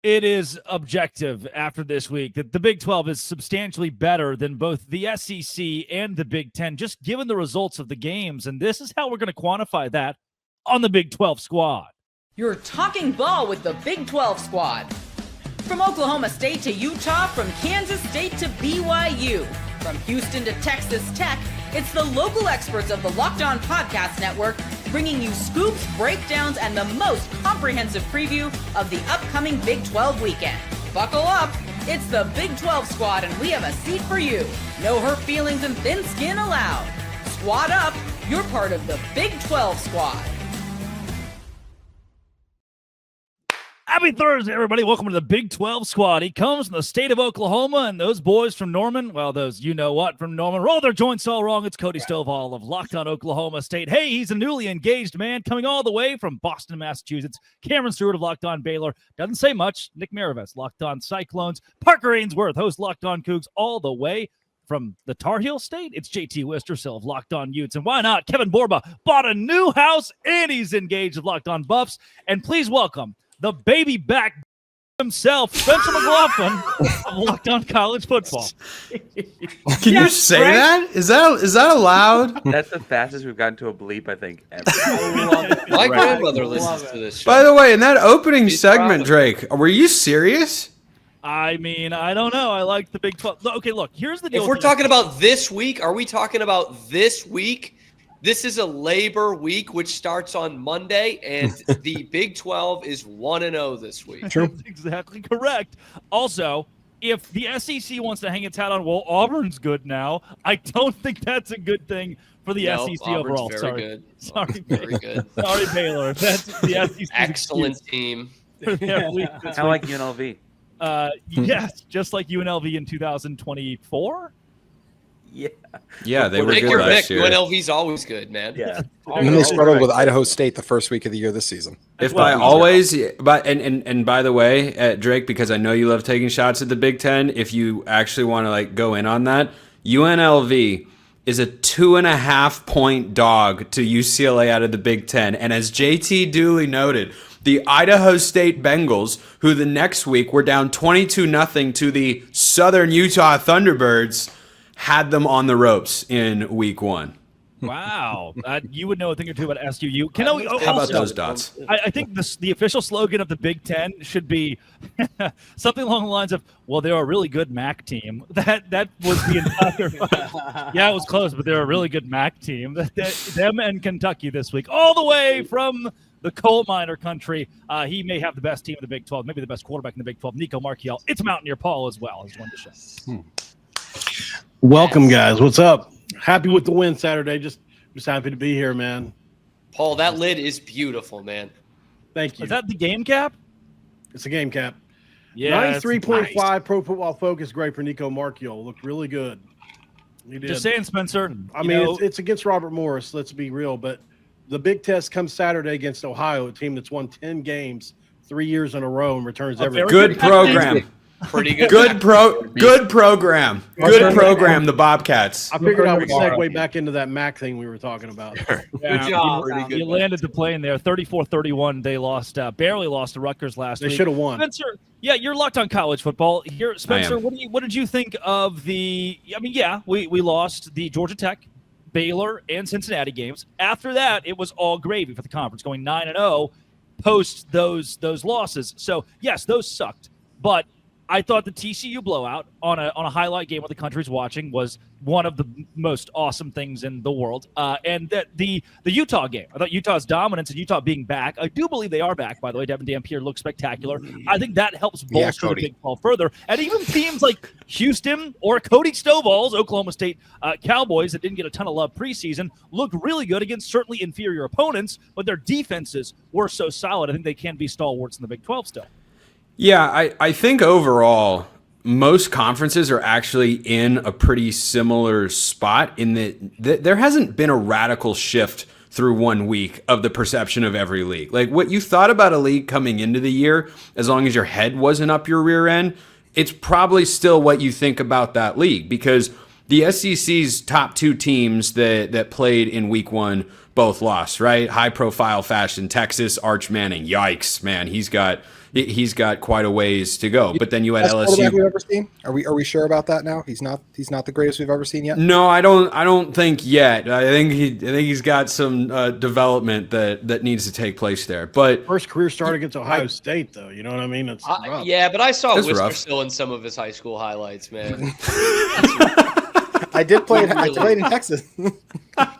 It is objective after this week that the Big 12 is substantially better than both the SEC and the Big 10, just given the results of the games. And this is how we're going to quantify that on the Big 12 squad. You're talking ball with the Big 12 squad. From Oklahoma State to Utah, from Kansas State to BYU, from Houston to Texas Tech, it's the local experts of the Locked On Podcast Network bringing you scoops, breakdowns, and the most comprehensive preview of the upcoming Big 12 weekend. Buckle up, it's the Big 12 squad, and we have a seat for you. No hurt feelings and thin skin allowed. Squad up, you're part of the Big 12 squad. Happy Thursday, everybody. Welcome to the Big 12 squad. He comes from the state of Oklahoma, and those boys from Norman, well, those you-know-what from Norman, roll their joints all wrong. It's Cody Stovall of Locked On Oklahoma State. Hey, he's a newly engaged man coming all the way from Boston, Massachusetts. Cameron Stewart of Locked On Baylor. Doesn't say much. Nick Maravez, Locked On Cyclones. Parker Ainsworth, host Locked On Cougs, all the way from the Tar Heel State. It's JT Wistersill of Locked On Utes. And why not? Kevin Borba bought a new house, and he's engaged of Locked On Buffs. And please welcome the baby back himself, Spencer McLaughlin of Locked On College Football. Can you say that? Is that allowed? That's the fastest we've gotten to a bleep, I think, ever. My grandmother listens to this show. By the way, in that opening segment, Drake, were you serious? I mean, I don't know. I like the Big 12. Okay, look, here's the deal. If we're talking about this week, are we talking about this week? This is a Labor Week, which starts on Monday, and the Big 12 is 1-0 this week. True. That's exactly correct. Also, if the SEC wants to hang its hat on, well, Auburn's good now, I don't think that's a good thing for the SEC Auburn's overall. Very good. Sorry, very good. Sorry, Baylor. That's the SEC. Excellent team. Kind of like UNLV. Yes, just like UNLV in 2024. Yeah, they were good last year. UNLV's always good, man. Yeah. And then they struggled with Idaho State the first week of the year this season. If I always, but and by the way, Drake, because I know you love taking shots at the Big Ten, if you actually want to like go in on that, UNLV is a 2.5-point dog to UCLA out of the Big Ten, and as JT duly noted, the Idaho State Bengals, who the next week were down 22-0 to the Southern Utah Thunderbirds, had them on the ropes in week 1. Wow. You would know a thing or two about SUU. How about those dots? I think the official slogan of the Big Ten should be something along the lines of, well, they're a really good MAC team. That was the entire yeah, it was close, but they're a really good MAC team. Them and Kentucky this week, all the way from the coal miner country. He may have the best team in the Big 12, maybe the best quarterback in the Big 12, Nico Marchiel. It's Mountaineer Paul as well. He's one to show. Welcome, guys. What's up? Happy with the win Saturday. Just happy to be here, man. Paul, that lid is beautiful, man. Thank you. Is that the game cap? It's a game cap. Yeah. 93.5 nice. Pro Football Focus grade for Nico Marchiel. Looked really good. He did. Just saying, Spencer. I mean, it's against Robert Morris. Let's be real. But the big test comes Saturday against Ohio, a team that's won 10 games 3 years in a row and returns every good program. Pretty good. Good program. Good program, the Bobcats. I figured I would segue back into that MAC thing we were talking about. Yeah, good job. You landed the plane there. 34-31. They lost, barely lost to Rutgers last week. They should have won. Spencer, yeah, you're locked on college football. Here, Spencer, what did you think of the – I mean, yeah, we lost the Georgia Tech, Baylor, and Cincinnati games. After that, it was all gravy for the conference, going 9-0 post those losses. So, yes, those sucked. But I thought the TCU blowout on a highlight game where the country's watching was one of the most awesome things in the world. And the Utah game, I thought Utah's dominance and Utah being back, I do believe they are back, by the way. Devin Dampier looks spectacular. I think that helps bolster the Big 12 further. And even teams like Houston or Cody Stovall's Oklahoma State Cowboys that didn't get a ton of love preseason looked really good against certainly inferior opponents, but their defenses were so solid. I think they can be stalwarts in the Big 12 still. Yeah, I think overall, most conferences are actually in a pretty similar spot in that there hasn't been a radical shift through 1 week of the perception of every league. Like what you thought about a league coming into the year, as long as your head wasn't up your rear end, it's probably still what you think about that league, because the SEC's top 2 teams that played in week 1 both lost, right? High profile fashion. Texas, Arch Manning. Yikes, man. He's got he's got quite a ways to go. But then you had Best quarterback LSU. we've ever seen? Are we sure about that now? He's not the greatest we've ever seen yet. No, I don't think yet. I think he's got some development that needs to take place there. But First career start against Ohio State, though. You know what I mean? It's rough. Yeah, but I saw It's rough. Wistersill in some of his high school highlights, man. I did play. I played in Texas.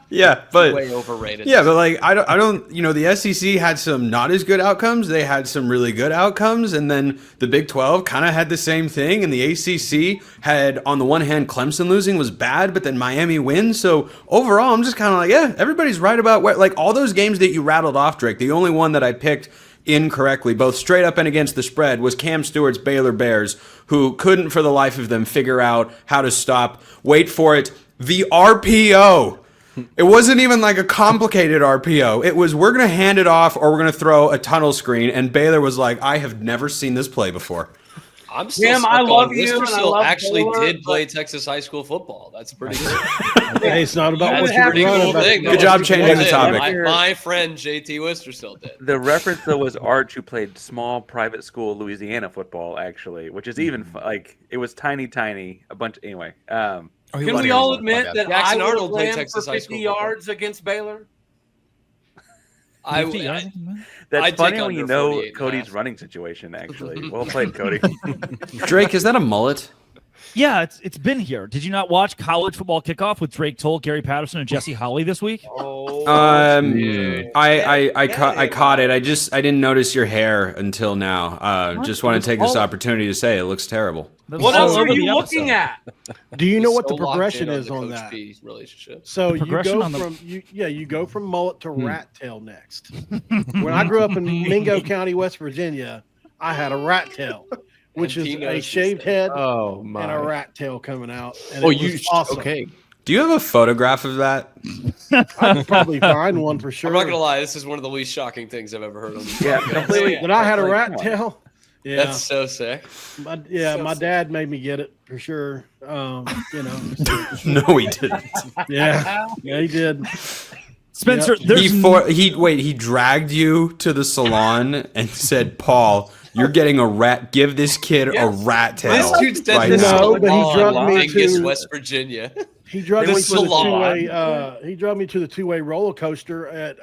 yeah, but Way overrated. yeah, but like I don't. The SEC had some not as good outcomes. They had some really good outcomes, and then the Big 12 kind of had the same thing. And the ACC had, on the one hand, Clemson losing was bad, but then Miami wins. So overall, I'm just kind of like, yeah, everybody's right about where. Like all those games that you rattled off, Drake. The only one that I picked incorrectly, both straight up and against the spread, was Cam Stewart's Baylor Bears, who couldn't for the life of them figure out how to stop, wait for it, the RPO. It wasn't even like a complicated RPO. It was, we're going to hand it off or we're going to throw a tunnel screen, and Baylor was like, I have never seen this play before. I'm still Jim, stuck I love on you, and I Wistersill love actually Baylor, did play Texas high school football. That's pretty good. Hey, it's not about That's what a you're pretty running. cool about thing. Good job changing the topic. My friend JT Wistersill did. The reference though was Arch, who played small private school Louisiana football, actually, which is even like it was tiny, a bunch. Anyway, Can we all admit that Jackson I Arnold would played ran Texas for high 50 school yards against Baylor? that's I'd funny take when you under know 48 and a Cody's half. running situation. Actually, well played, Cody. Drake, is that a mullet? Yeah, it's been here. Did you not watch College Football Kickoff with Drake Toll, Gary Patterson, and Jesse Holley this week? I caught it. I didn't notice your hair until now. Just want to take this opportunity to say it looks terrible. What else are you looking at? Do you know what the So locked progression in is the on Coach that? P relationship. So you progression go on the- from you go from mullet to rat tail next. When I grew up in Mingo County, West Virginia, I had a rat tail, which And is he a knows shaved this head Oh and my! a rat tail coming out. And Oh, it was awesome. okay? Do you have a photograph of that? I'd probably find one for sure. I'm not gonna lie, this is one of the least shocking things I've ever heard on this Yeah, podcast. completely. But I had a Like, rat come on. tail. Yeah, That's so sick. my dad made me get it for sure. No, he didn't. Yeah, he did. Spencer, Yep. there's He dragged you to the salon and said, Paul, you're getting a rat. Give this kid a rat tail. This dude's dead right this now. No, but he on drugged me Angus, to- West Virginia. He drugged The me to the salon. two-way. He drugged me to the two-way roller coaster at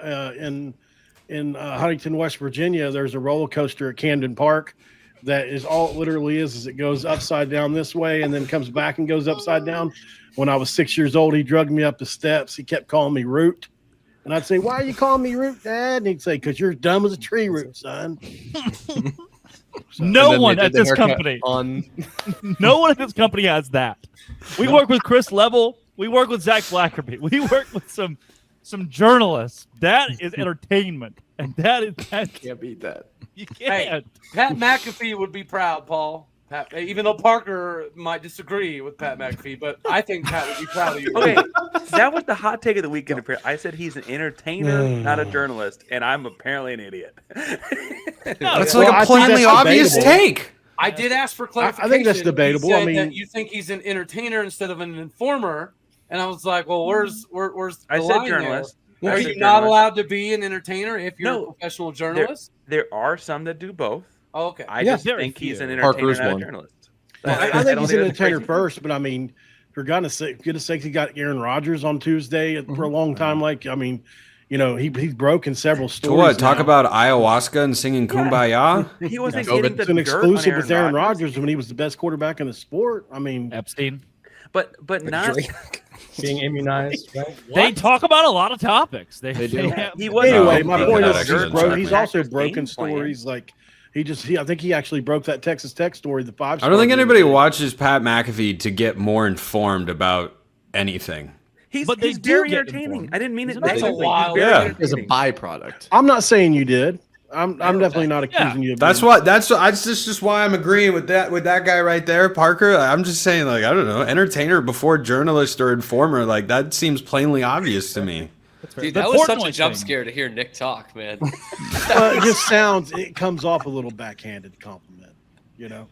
in Huntington, West Virginia. There's a roller coaster at Camden Park that is all it literally is it goes upside down this way and then comes back and goes upside down. When I was 6 years old, he drugged me up the steps. He kept calling me Root, and I'd say, "Why are you calling me Root, Dad?" And he'd say, "Because you're dumb as a tree root, son." no one at this company. No one at this company has that. We work with Chris Level. We work with Zach Blackerby. We work with some journalists. That is entertainment, and that Can't beat that. you can't. Pat McAfee would be proud, Paul. Even though Parker might disagree with Pat McAfee, but I think Pat would be proud of you. Okay, that was the hot take of the weekend. I said he's an entertainer, not a journalist, and I'm apparently an idiot. That's Well, like I a think plainly that's obvious debatable. take. I did ask for clarification. I think that's debatable. He I said mean- that you think he's an entertainer instead of an informer, and I was like, well, where's the I said line journalist. there? I Are said you not journalist. allowed to be an entertainer if you're No. a professional journalist? There are some that do both. Oh, okay. I Yeah. just Very think he's an few. entertainer, Parker's not a one. journalist. I think don't he's an that's entertainer crazy. first, but I mean, for goodness sake, he got Aaron Rodgers on Tuesday for a long time. Like, I mean, he's broken several To stories. what? Talk now. about ayahuasca and singing Kumbaya? He wasn't COVID. getting the It's an dirt exclusive on with Aaron Rodgers when he was the best quarterback in the sport. I mean, Epstein. but not. Being immunized, right? They talk about a lot of topics. They do. have- He wasn't. anyway, Oh, my he point got is extra he's check. also Game broken plan. stories. Like I think he actually broke that Texas Tech story. The 5. I don't think anybody watches Pat McAfee to get more informed about anything. But they He's do very get entertaining. informed. I didn't mean it That's a negatively. wild- He's very Yeah. As a entertaining. byproduct. I'm not saying you did. I'm definitely not accusing you of That's being- what. That's just why I'm agreeing with that guy right there, Parker. I'm just saying, like, I don't know, entertainer before journalist or informer. Like, that seems plainly obvious to me. Dude, The that was such a Portnoy jump thing. scare to hear Nick talk, man. it comes off a little backhanded compliment, you know.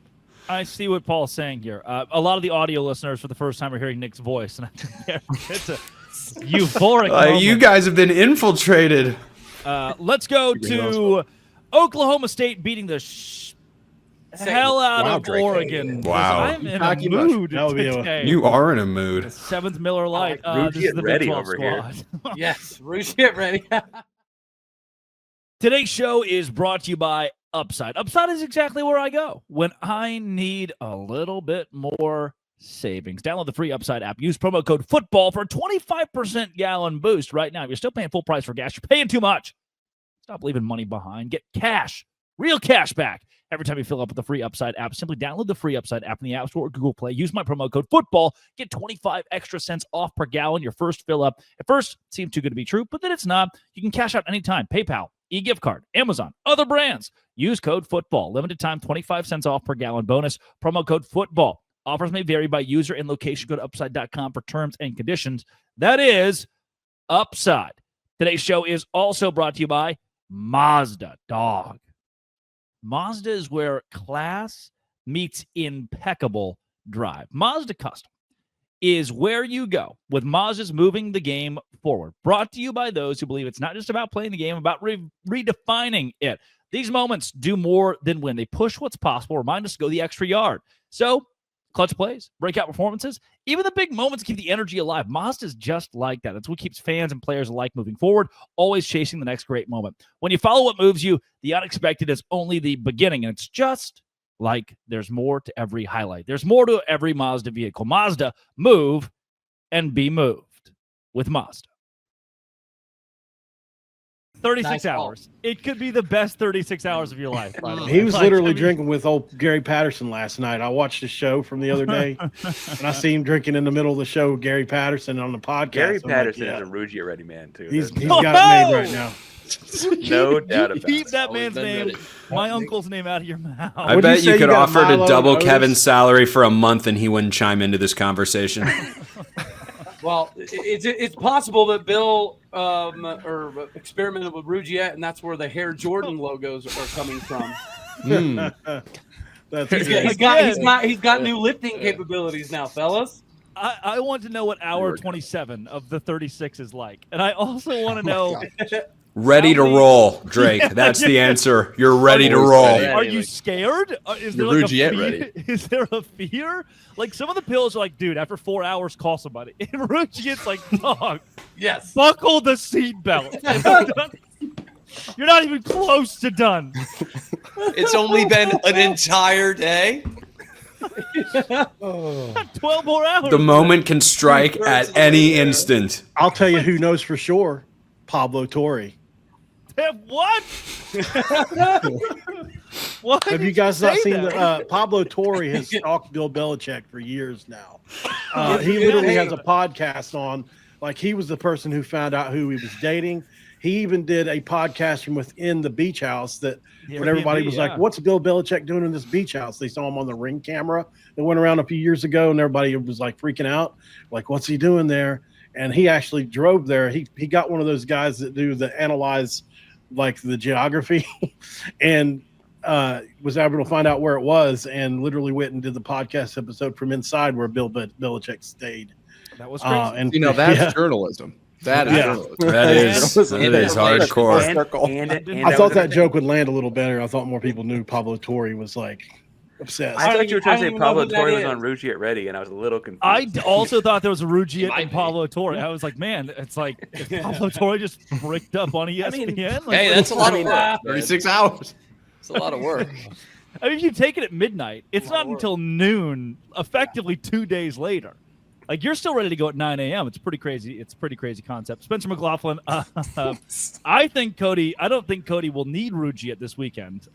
I see what Paul's saying here. A lot of the audio listeners for the first time are hearing Nick's voice, and I think it's a euphoric moment. You guys have been infiltrated. Let's go to Oklahoma State beating the hell out Wow, of Drake. Oregon. Wow. I'm in a Cocky much. mood That would be a- today. You are in a mood. 7th Miller Lite. Ruge This is it the ready Big 12 over here. squad. Yes, Rouge, get ready. Today's show is brought to you by Upside. Upside is exactly where I go when I need a little bit more savings. Download the free Upside app. Use promo code FOOTBALL for a 25% gallon boost right now. If you're still paying full price for gas, you're paying too much. Stop leaving money behind. Get cash, real cash back every time you fill up with the free Upside app. Simply download the free Upside app in the App Store or Google Play. Use my promo code FOOTBALL. Get 25 extra cents off per gallon your first fill up. At first, it seemed too good to be true, but then it's not. You can cash out anytime. PayPal, e-gift card, Amazon, other brands. Use code FOOTBALL. Limited time, 25 cents off per gallon bonus. Promo code FOOTBALL. Offers may vary by user and location. Go to upside.com for terms and conditions. That is Upside. Today's show is also brought to you by Mazda, dog. Mazda is where class meets impeccable drive. Mazda Custom is where you go with Mazda's moving the game forward. Brought to you by those who believe it's not just about playing the game, about redefining it. These moments do more than win. They push what's possible, remind us to go the extra yard. So, clutch plays, breakout performances, even the big moments keep the energy alive. Mazda's just like that. That's what keeps fans and players alike moving forward, always chasing the next great moment. When you follow what moves you, the unexpected is only the beginning, and it's just like there's more to every highlight. There's more to every Mazda vehicle. Mazda, move and be moved with Mazda. 36 Nice ball. hours. It could be the best 36 hours of your life. By the way. He was Like, literally I mean- drinking with old Gary Patterson last night. I watched the show from the other day, and I see him drinking in the middle of the show with Gary Patterson on the podcast. Gary I'm like, Patterson yeah, is a Ruge it ready man too. he's There's got it made right now. no doubt about Keep it. that Always man's been name, ready. my uncle's name out of your mouth. I What'd you bet say you you could got offer to Milo double O's? Kevin's salary for a month and he wouldn't chime into this conversation. Well, it's possible that Bill or experimented with Rougiette, and that's where the Hair Jordan logos are coming from. That's He's got new lifting capabilities now, fellas. I want to know what hour 27 of the 36 is like. And I also want to know, Ready to roll, Drake. That's the answer. You're ready to roll. are you scared? Is there You're like a Rugiette fear? ready. Is there a fear? Like some of the pills are like, dude, after 4 hours, call somebody. And Rugiette's like, dog, Yes. buckle the seatbelt. You're not even close to done. It's only been an entire day. 12 more hours. The moment can strike at any instant. I'll tell you who knows for sure. Pablo Torre. What? What? Have you guys not seen the Pablo Torre has stalked Bill Belichick for years now. He literally has a podcast on, like, he was the person who found out who he was dating. He even did a podcast from within the beach house that when everybody was like, what's Bill Belichick doing in this beach house? They saw him on the Ring camera that went around a few years ago, and everybody was like freaking out, like, what's he doing there? And he actually drove there. He got one of those guys that do the analyze, like, the geography and was able to find out where it was, and literally went and did the podcast episode from inside where Bill Belichick stayed. That was crazy. And That's journalism. That is journalism. That is hardcore. I thought that joke would land a little better. I thought more people knew Pablo Torre was like obsessed. I thought you were trying to I say don't even know Pablo who that Torre was is. on Ruge it ready, and I was a little confused. I also thought there was a It Rugiette might and be. Pablo Torre. I was like, man, it's like is Pablo Torre just bricked up on ESPN. Like, Hey, that's a lot of work. man. 36 hours. It's a lot of work. I mean, if you take it at midnight, it's not until noon, effectively 2 days later. Like, you're still ready to go at 9 a.m. It's pretty crazy. It's a pretty crazy concept. Spencer McLaughlin, I don't think Cody will need Rugiette this weekend,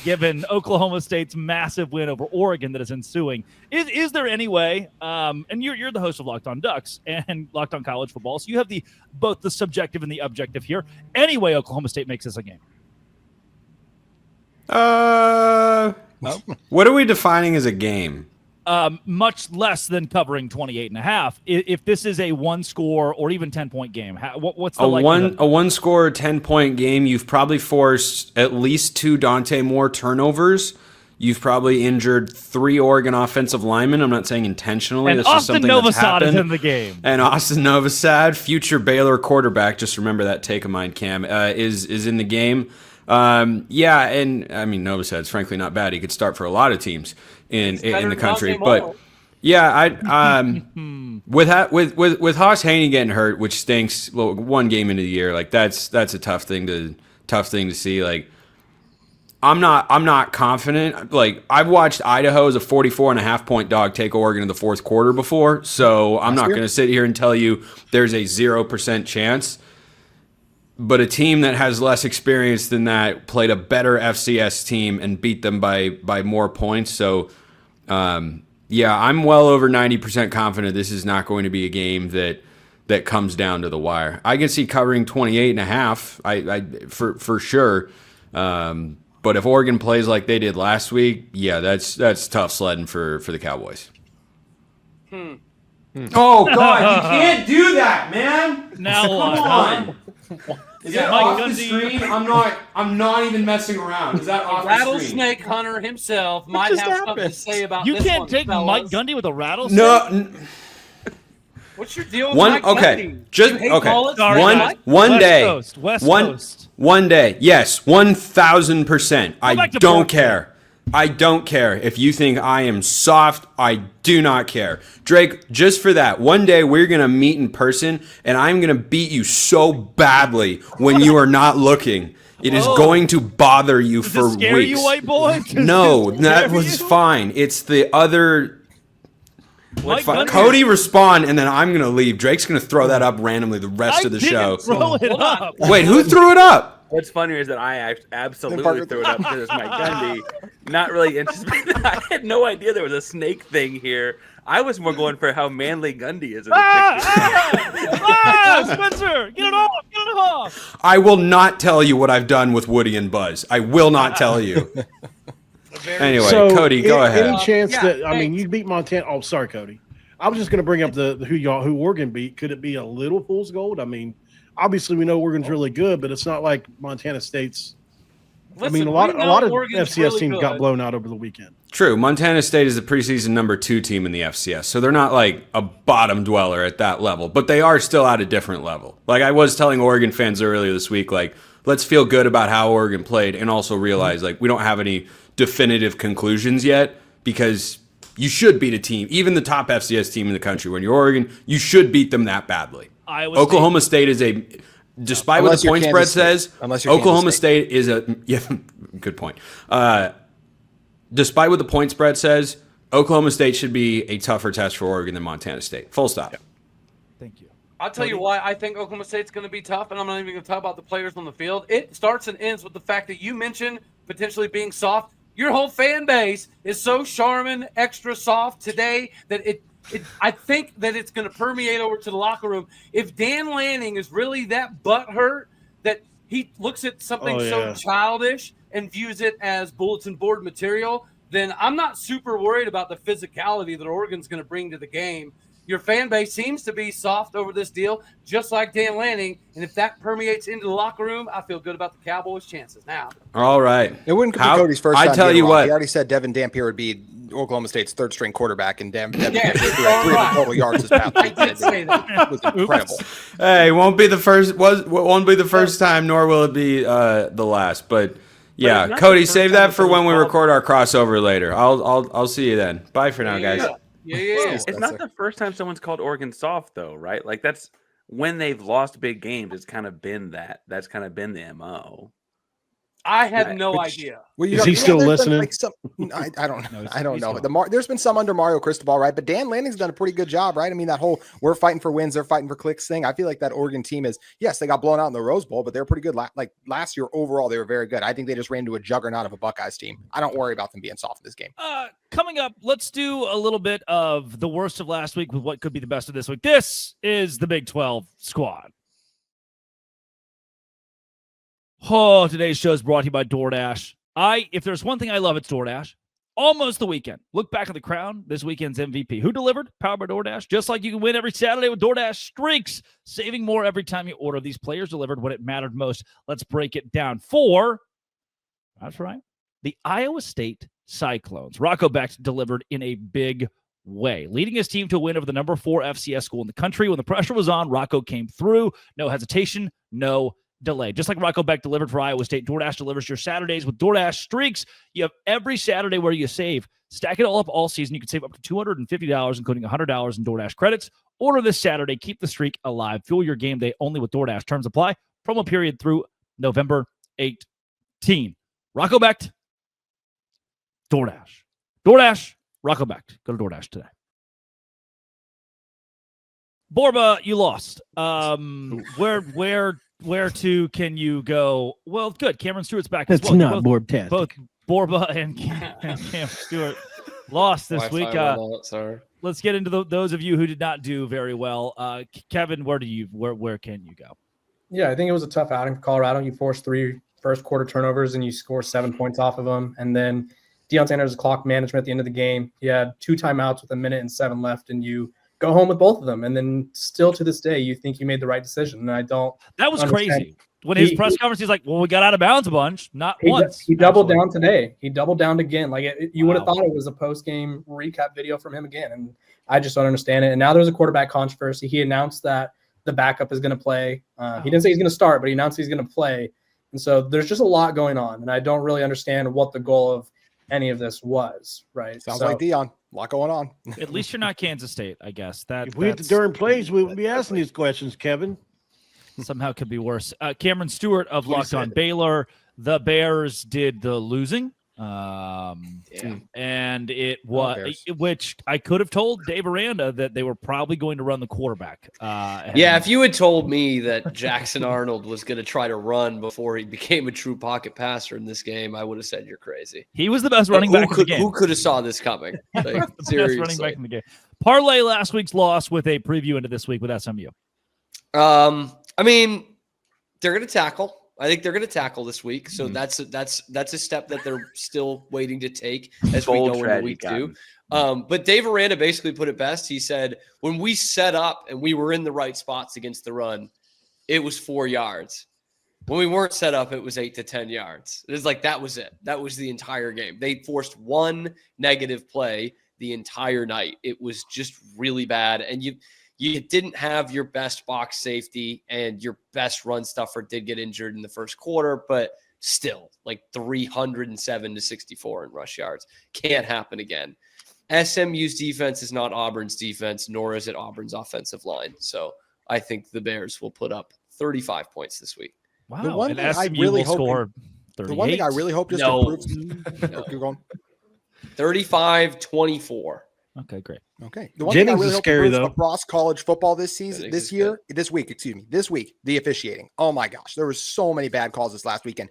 given Oklahoma State's massive win over Oregon that is ensuing. Is there any way, and you're the host of Locked On Ducks and Locked On College Football, so you have both the subjective and the objective here. Any way Oklahoma State makes this a game? What are we defining as a game? Much less than covering 28.5. If this is a one score or even 10-point game, what's the likelihood? A one score 10-point game? You've probably forced at least 2 Dante Moore turnovers. You've probably injured 3 Oregon offensive linemen. I'm not saying intentionally. And That's just Austin something that's Novosad is happened. in the game. And Austin Novosad, future Baylor quarterback, just remember that take of mine, Cam, is in the game. Yeah, and I mean Nova said it's frankly not bad. He could start for a lot of teams in the country, but yeah, with Haas Haney getting hurt, which stinks. Well, one game into the year, like that's a tough thing to see. Like I'm not confident. Like I've watched Idaho as a 44.5-point dog take Oregon in the fourth quarter before, so I'm not going to sit here and tell you there's a 0% chance. But a team that has less experience than that played a better FCS team and beat them by more points. So, yeah, I'm well over 90% confident this is not going to be a game that comes down to the wire. I can see covering 28.5, for sure. But if Oregon plays like they did last week, yeah, that's tough sledding for the Cowboys. Oh God, you can't do that, man. Now Come on. Is that Mike off Gundy. the screen? I'm not even messing around. Is that off the screen? Rattlesnake hunter himself might have something to say about You this can't one, take fellas. Mike Gundy with a rattlesnake? No. What's your deal with One Mike okay. Gundy? Just You hate okay. bullets? Sorry, guys. One West day. Coast, West Coast. One day. Yes, 1,000%. I back to don't Brooklyn. care. I don't care. If you think I am soft, I do not care. Drake, just for that, one day we're going to meet in person, and I'm going to beat you so badly when you are not looking. It is going to bother you Does for it scare weeks. you, white boy? Does No, it that scare was you? fine. It's the other... Mike Gundy- Cody, respond, and then I'm going to leave. Drake's going to throw that up randomly the rest of the show. Throw it up. Wait, who threw it up? What's funnier is that I absolutely threw it up because it's Mike Gundy. Not really anticipating. I had no idea there was a snake thing here. I was more going for how manly Gundy is in the picture. Spencer, get it off! Get it off! I will not tell you what I've done with Woody and Buzz. I will not tell you. Anyway, So, Cody, go ahead. Any chance yeah, that I mean thanks. you beat Montana? Oh, sorry, Cody. I was just going to bring up the who Oregon beat. Could it be a little fool's gold? I mean, obviously we know Oregon's really good, but it's not like Montana State's. Listen, I mean, a lot of Oregon's FCS really teams good. got blown out over the weekend. True. Montana State is the preseason number 2 team in the FCS, so they're not like a bottom dweller at that level, but they are still at a different level. Like I was telling Oregon fans earlier this week, like let's feel good about how Oregon played and also realize like we don't have any definitive conclusions yet because you should beat a team, even the top FCS team in the country. When you're Oregon, you should beat them that badly. Oklahoma State is a, despite what Unless the you're point Kansas spread State. says, Unless you're Oklahoma Kansas State is a, yeah, good point. Despite what the point spread says, Oklahoma State should be a tougher test for Oregon than Montana State. Full stop. Thank you. I'll tell you why I think Oklahoma State's going to be tough, and I'm not even going to talk about the players on the field. It starts and ends with the fact that you mentioned potentially being soft. Your whole fan base is so Charmin extra soft today that I think that it's going to permeate over to the locker room. If Dan Lanning is really that butthurt that he looks at something so childish and views it as bulletin board material, then I'm not super worried about the physicality that Oregon's going to bring to the game. Your fan base seems to be soft over this deal, just like Dan Lanning. And if that permeates into the locker room, I feel good about the Cowboys' chances now. All right. It wouldn't be Cody's first time. I tell being you wrong. what. He already said Devin Dampier would be Oklahoma State's third string quarterback, and Devin Yeah, Dampier it's threw all 300 right. total yards this past I week. did say that. It was incredible. Hey, won't be the first time, nor will it be the last. But yeah, it's not Cody, the first save time that that for when we someone's record our crossover later. I'll see you then. Bye for now, guys. Yeah. It's not the first time someone's called Oregon soft, though, right? Like that's when they've lost big games. It's kind of been that. That's kind of been the MO. I have no idea. Well, Is he still there's been, listening? like, I don't know. I don't he's know. gone. There's been some under Mario Cristobal, right? But Dan Lanning's done a pretty good job, right? I mean, that whole we're fighting for wins, they're fighting for clicks thing. I feel like that Oregon team is, yes, they got blown out in the Rose Bowl, but they're pretty good. Like last year overall, they were very good. I think they just ran into a juggernaut of a Buckeyes team. I don't worry about them being soft in this game. Coming up, let's do a little bit of the worst of last week with what could be the best of this week. This is the Big 12 squad. Oh, today's show is brought to you by DoorDash. If there's one thing I love, it's DoorDash. Almost the weekend. Look back at the crown. This weekend's MVP. Who delivered? Powered by DoorDash. Just like you can win every Saturday with DoorDash streaks, saving more every time you order. These players delivered when it mattered most. Let's break it down. That's right, the Iowa State Cyclones. Rocco Beck delivered in a big way, leading his team to a win over the number 4 FCS school in the country. When the pressure was on, Rocco came through. No hesitation, no delay. Just like Rocco Beck delivered for Iowa State, DoorDash delivers your Saturdays with DoorDash Streaks. You have every Saturday where you save. Stack it all up all season. You can save up to $250, including $100 in DoorDash credits. Order this Saturday. Keep the streak alive. Fuel your game day only with DoorDash. Terms apply. Promo period through November 18. Rocco Beck, DoorDash. DoorDash, Rocco Beck. Go to DoorDash today. Borba, you lost. Where to can you go? Well, good. Cameron Stewart's back as That's well. not Borb-tastic. Both Borba and Cam Stewart lost this week. Let's get into those of you who did not do very well. Kevin, where can you go? Yeah, I think it was a tough outing for Colorado. You forced 3 first quarter turnovers and you score 7 points off of them. And then Deion Sanders' clock management at the end of the game. He had 2 timeouts with 1 minute and 7 left, and you go home with both of them. And then still to this day, you think you made the right decision. And I don't. That was crazy. When his press conference, he's like, well, we got out of bounds a bunch, not once. He doubled down today. He doubled down again. Like you would have thought it was a post-game recap video from him again. And I just don't understand it. And now there's a quarterback controversy. He announced that the backup is going to play. He didn't say he's going to start, but he announced he's going to play. And so there's just a lot going on. And I don't really understand what the goal of any of this was, right? Sounds like Deion. A lot going on. At least you're not Kansas State, I guess. If we hit the darn plays, we would be asking these questions, Kevin. Somehow could be worse. Cameron Stewart of Locked On Baylor. The Bears did the losing. And it was, which I could have told Dave Aranda that they were probably going to run the quarterback. If you had told me that Jackson Arnold was going to try to run before he became a true pocket passer in this game, I would have said you're crazy. He was the best running back in the game. Who could have saw this coming? Like, seriously. Best running back in the game. Parlay last week's loss with a preview into this week with SMU. I mean, they're going to tackle. I think they're going to tackle this week. So that's a step that they're still waiting to take as we go into week 2. But Dave Aranda basically put it best. He said, when we set up and we were in the right spots against the run, it was 4 yards. When we weren't set up, it was 8 to 10 yards. It was like, that was it. That was the entire game. They forced 1 negative play the entire night. It was just really bad. And you didn't have your best box safety, and your best run stuffer did get injured in the first quarter, but still, like 307 to 64 in rush yards. Can't happen again. SMU's defense is not Auburn's defense, nor is it Auburn's offensive line. So I think the Bears will put up 35 points this week. Wow. The one and thing I SMU really will hope score 38. The one thing I really hope just improves. Keep going. 35-24. Okay, great. Okay. The one thing I really hope scary, though. across college football this week, the officiating. Oh my gosh, there was so many bad calls this last weekend.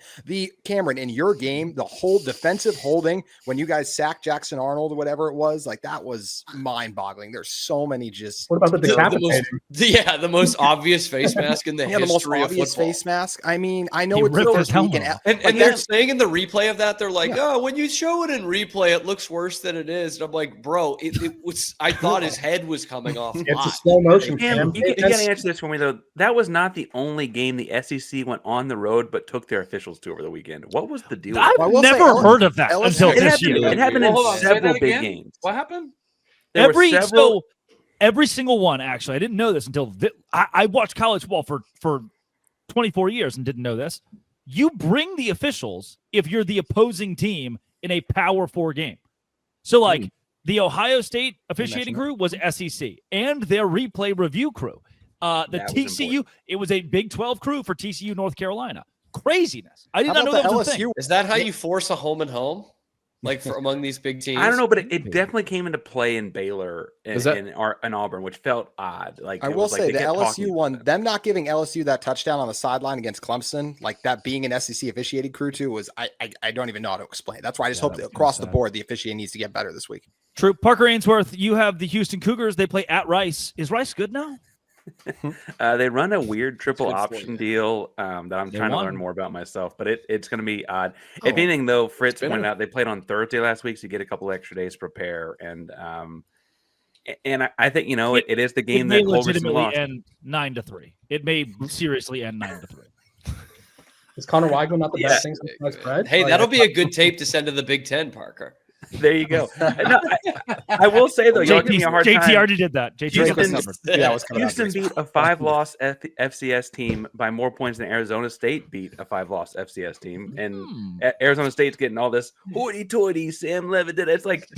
Cameron, in your game, the whole defensive holding when you guys sacked Jackson Arnold or whatever it was, like that was mind-boggling. There's so many just. What about the most obvious face mask in the history the most obvious of football. face mask. I mean, I know He it's the ripped his first week, helmet and they're saying in the replay of that, they're like, oh, when you show it in replay, it looks worse than it is. And I'm like, bro, it was. I thought his head was coming off. It's a slow motion. Cam, you got to answer this for me, though. That was not the only game the SEC went on the road but took their officials to over the weekend. What was the deal? I've never heard of that until this year. It happened in several big games. What happened? Every single one, actually. I didn't know this until I watched college football for 24 years and didn't know this. You bring the officials if you're the opposing team in a Power 4 game. So, like, the Ohio State officiating crew was SEC, and their replay review crew. The TCU, it was a Big 12 crew for TCU North Carolina. Craziness. I did not know that was a thing. Is that how you force a home and home? Like for among these big teams? I don't know, but it definitely came into play in Baylor and Auburn, which felt odd. Like I will say the LSU one, them not giving LSU that touchdown on the sideline against Clemson, like that being an SEC officiating crew too, was I don't even know how to explain. That's why I just hope that across the board the officiating needs to get better this week. True. Parker Ainsworth, you have the Houston Cougars. They play at Rice. Is Rice good now? They run a weird triple option deal that I'm trying to learn more about myself, but it's going to be odd. If anything, though, Fritz pointed out they played on Thursday last week, so you get a couple extra days to prepare. And I think it is the game that legitimately end 9-3. It may seriously end 9-3. Is Connor Weigel not the best thing since spread? Hey, that'll be a good tape to send to the Big Ten, Parker. There you go. No, I will say though, y'all give me a hard time. JT already did that. Houston beat a 5-loss FCS team by more points than Arizona State beat a 5-loss FCS team, and Arizona State's getting all this hoity-toity. Sam Levitt did it. It's like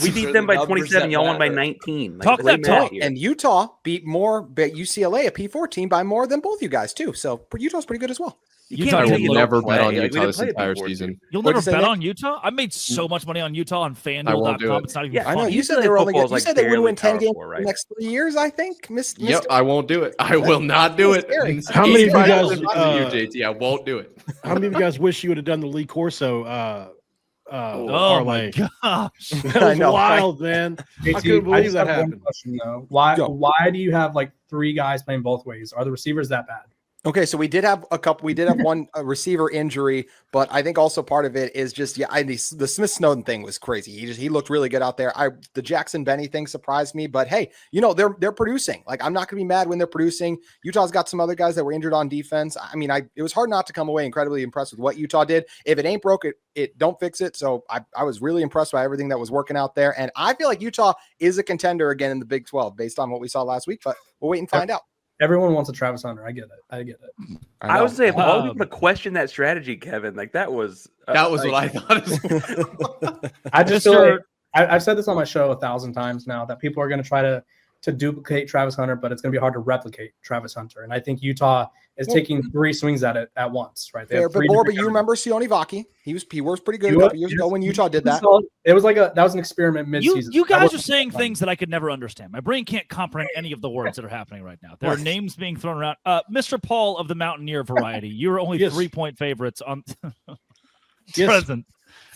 we beat them by 27. Y'all won by 19. Like, talk that talk. And Utah beat UCLA, a P4 team, by more than both you guys too. So Utah's pretty good as well. I will never bet on Utah this entire season. You'll never bet on Utah? I made so much money on Utah on FanDuel.com. It's not even funny. I know. You said they were only. You said they would win 10 games in the next 3 years. I think. Yep, I won't do it. I will not do it. How many of you guys? JT, I won't do it. How many of you guys wish you would have done the Lee Corso? Oh my gosh, that was wild, man! JT, I couldn't believe that happened. One question, though. Why do you have like 3 guys playing both ways? Are the receivers that bad? Okay, so we did have a couple. We did have one receiver injury, but I think also part of it is just the Smith Snowden thing was crazy. He looked really good out there. The Jackson Benny thing surprised me, but hey, they're producing. Like, I'm not gonna be mad when they're producing. Utah's got some other guys that were injured on defense. I mean, it was hard not to come away incredibly impressed with what Utah did. If it ain't broke, it don't fix it. So I was really impressed by everything that was working out there, and I feel like Utah is a contender again in the Big 12 based on what we saw last week. But we'll wait and find out. Everyone wants a Travis Hunter. I get it. I would say if all people to question that strategy, Kevin, like that was what I thought. I just feel like I've said this on my show 1,000 times now that people are going to try to duplicate Travis Hunter, but it's going to be hard to replicate Travis Hunter. And I think Utah is taking 3 swings at it at once, right? But you remember Sione Vaki? He was pretty good a couple years ago when Utah did that. It was that was an experiment mid-season. You guys are saying things that I could never understand. My brain can't comprehend any of the words that are happening right now. There are names being thrown around. Mr. Paul of the Mountaineer variety, you were only 3-point favorites on present.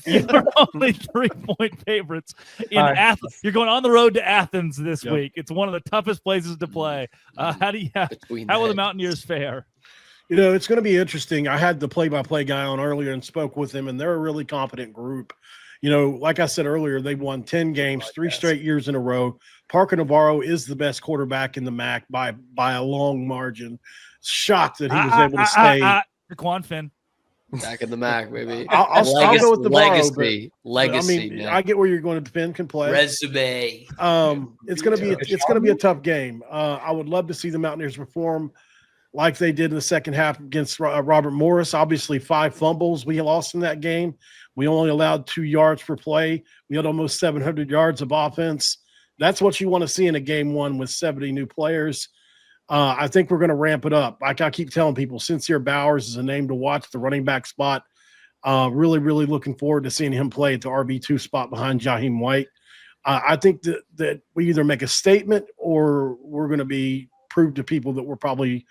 You're only 3-point favorites in Athens. You're going on the road to Athens this week. It's one of the toughest places to play. How will the Mountaineers fare? It's going to be interesting. I had the play-by-play guy on earlier and spoke with him, and they're a really competent group. Like I said earlier, they've won 10 games, 3 straight years in a row. Parker Navarro is the best quarterback in the MAC by a long margin. Shocked that he was able to stay. Daquan Finn. Back in the MAC, baby. I'll go with the legacy. I mean, I get where you're going to. Finn can play. Resume. It's going to be a tough game. I would love to see the Mountaineers perform like they did in the second half against Robert Morris. Obviously, 5 fumbles we lost in that game. We only allowed 2 yards per play. We had almost 700 yards of offense. That's what you want to see in a game 1 with 70 new players. I think we're going to ramp it up. Like I keep telling people, Sincere Bowers is a name to watch, the running back spot. Really, really looking forward to seeing him play at the RB2 spot behind Jaheim White. I think that we either make a statement or we're going to prove to people that we're probably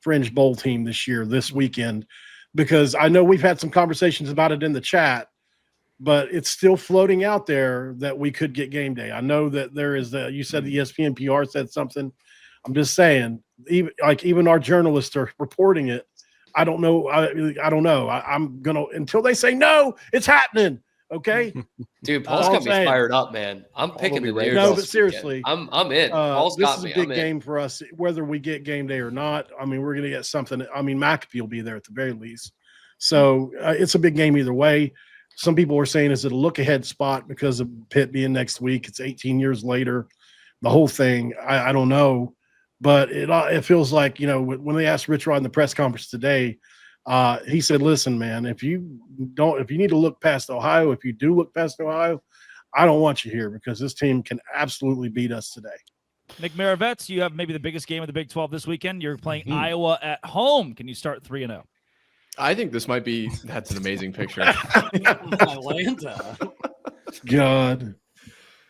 fringe bowl team this weekend, because I know we've had some conversations about it in the chat, but it's still floating out there that we could get game day. I know that there is you said the ESPN PR said something. I'm just saying, even our journalists are reporting it. I don't know. I don't know. I'm going to, until they say, no, it's happening. Okay. Dude, Paul's got me fired up, man. I'm picking the Bears. No, but seriously, I'm in. Paul's got me. This is a big game for us, whether we get game day or not. I mean, we're going to get something. I mean, McAfee will be there at the very least. So it's a big game either way. Some people were saying, is it a look ahead spot because of Pitt being next week? It's 18 years later. The whole thing, I don't know. But it feels like, when they asked Rich Rod in the press conference today, he said, listen, man, if you need to look past Ohio, if you do look past Ohio, I don't want you here because this team can absolutely beat us today. Nick Maravets, you have maybe the biggest game of the Big 12 this weekend. You're playing Iowa at home. Can you start 3-0? I think this might be – that's an amazing picture. Atlanta. God.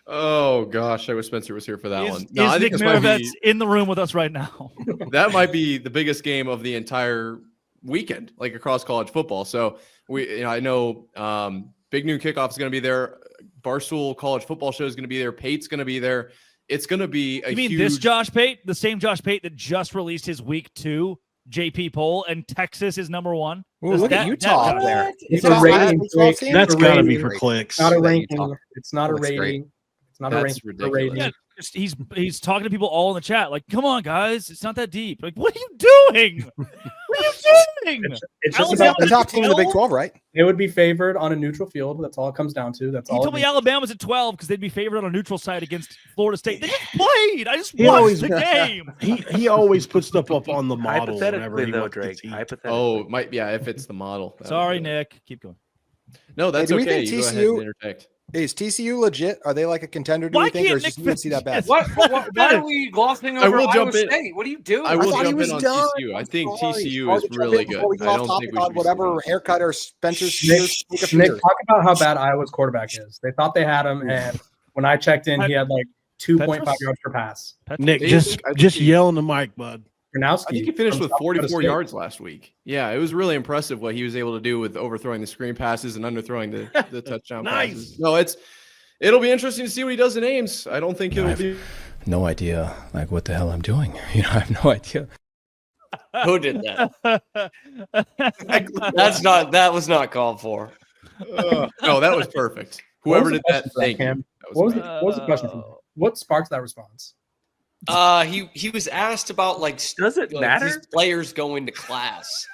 Oh, gosh. I wish Spencer was here for that one. No, I think Nick Maravets in the room with us right now. That might be the biggest game of the entire weekend, like across college football. So I know Big Noon Kickoff is going to be there. Barstool College Football Show is going to be there. Pate's going to be there. It's going to be a huge... this Josh Pate, the same Josh Pate that just released his week 2 JP poll, and Texas is number 1. Ooh, look at Utah up there. It's a rating. That's got to be for clicks. Not a ranking. It's not a rating. It's not a ranking. Ridiculous. he's talking to people all in the chat like, come on, guys, it's not that deep. Like, what are you doing? What are you doing? It's just Alabama, about the top team in the Big 12, right? It would be favored on a neutral field. That's all it comes down to. That's all. He told me Alabama's at 12 because they'd be favored on a neutral side against Florida State. They just played. I just watched the game. He always puts stuff up on the model. Hypothetically, though, Drake. If it's the model. Sorry, Nick. Keep going. No, that's do we okay. think You go ahead TCU and interject. Is TCU legit? Are they like a contender? Do Why you think, or can't is just Nick UNC that bad? Why are we glossing I over will Iowa jump in. State? What are you doing? I will thought he jump was in on done. TCU. I think Sorry. TCU is really good. Before we I go off don't topic think we on should be whatever sleeping. haircut or Spencer's Nick, talk about how bad Iowa's quarterback is. They thought they had him, and when I checked in, he had like 2.5 yards per pass. Nick, I just think yell in the mic, bud. I think he finished with from South 44 Dakota yards last week. Yeah, it was really impressive what he was able to do with overthrowing the screen passes and underthrowing the touchdown passes. No, it'll be interesting to see what he does in Ames. I don't think it'll be. No idea, like what the hell I'm doing. I have no idea. Who did that? That was not called for. No, that was perfect. Whoever did that, thank you. What was the question from him? What sparked that response? He was asked about does it matter? These players going to class,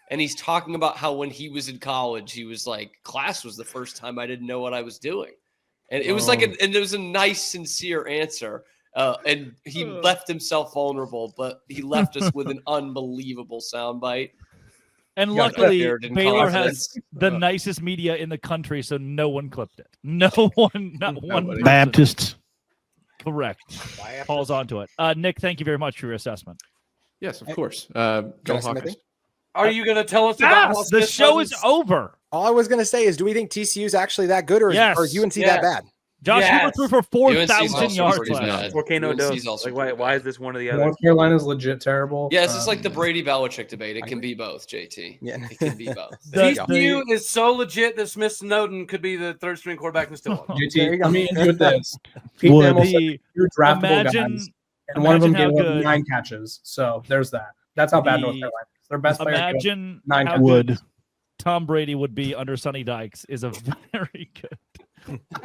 and he's talking about how when he was in college, he was like, class was the first time I didn't know what I was doing, and it was and it was a nice, sincere answer. And he left himself vulnerable, but he left us with an unbelievable soundbite. And luckily, Baylor has the nicest media in the country, so no one clipped it. No one, not one person. Baptists. Correct. Falls onto it. Nick, thank you very much for your assessment. Yes, of course. Go Hawkers. Are you going to tell us about how the show is over? All I was going to say is, do we think TCU is actually that good, or is UNC that bad? Josh Hoover threw for 4,000 yards last. Volcano Dose. Why is this one of the other? North Carolina's legit terrible. Yeah, it's just like the Brady Belichick debate. It can be both, JT. Yeah, it can be both. TCU is so legit that Smith Snowden could be the third string quarterback in Stillwater. JT, let me end you with this. Pete Thamel said two draftable guys, and one of them gave up 9 catches. So there's that. That's how bad North Carolina is. Their best player. Imagine 9 how good Tom Brady would be under Sonny Dykes is a very good.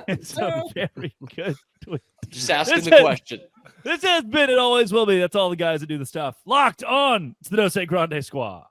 It's a very good tweet. Just asking the question. This has been, it always will be. That's all the guys that do the stuff. Locked on. It's the No Say Grande Squad.